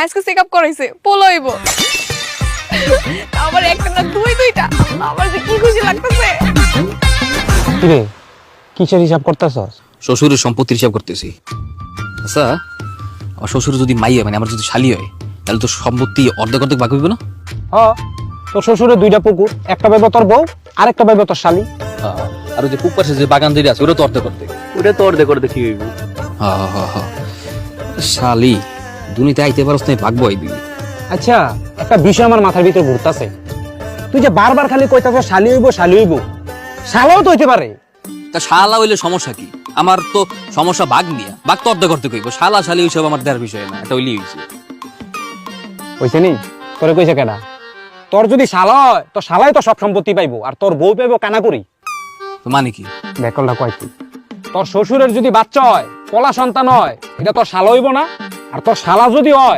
আজকে চেকআপ করাইছে পোলো হইব আমার একটা না দুইটা আমার যে কি খুশি লাগতেছে কিরে কিসের হিসাব করতেছস? শ্বশুরের সম্পত্তির হিসাব করতেছি। আচ্ছা, আমার শ্বশুর যদি মাইয়া মানে আমার যদি শালি হয় তাহলে তো সম্পত্তি অর্ধেক অর্ধেক ভাগ হইব না? হ্যাঁ, তোর শ্বশুরের দুইটা পুকুর, একটা পাইব তোর বউ আর একটা পাইব তোর শালি। আর ওই যে পুক পাশে যে বাগান তৈরি আছে ওটা তো অর্ধেক অর্ধেক। ওটা তো অর্ধেক অর্ধেক কি হইব? শালি দুনিতে আইতে পারস না, ভাগবো আইবি। আচ্ছা, একটা বিষয় আমার মাথার ভিতর ঘুরতাছে। তুই যে বারবার খালি কইতাছস শালি হইব শালি হইব, শালাও তো হইতে পারে। তা শালা হইলে সমস্যা কি? আমার তো সমস্যা ভাগ নিয়া, ভাগ তো অর্ধেক অর্ধেক হইব। শালা শালি ওইসব আমার দেওয়ার বিষয় না, এটা হইলেই হইছে। কইছে নি তোরে কইছে কেডা? তোর যদি শালা হয় তো শালাই তো সব সম্পত্তি পাইবো, আর তোর বউ পাইবো কানা করি। তো মানে কি? বেকলটা কয় কি? তোর শ্বশুরের যদি বাচ্চা হয়, পলা সন্তান হয়, এটা তোর শালা হইব না? আর তোর শালা যদি হয়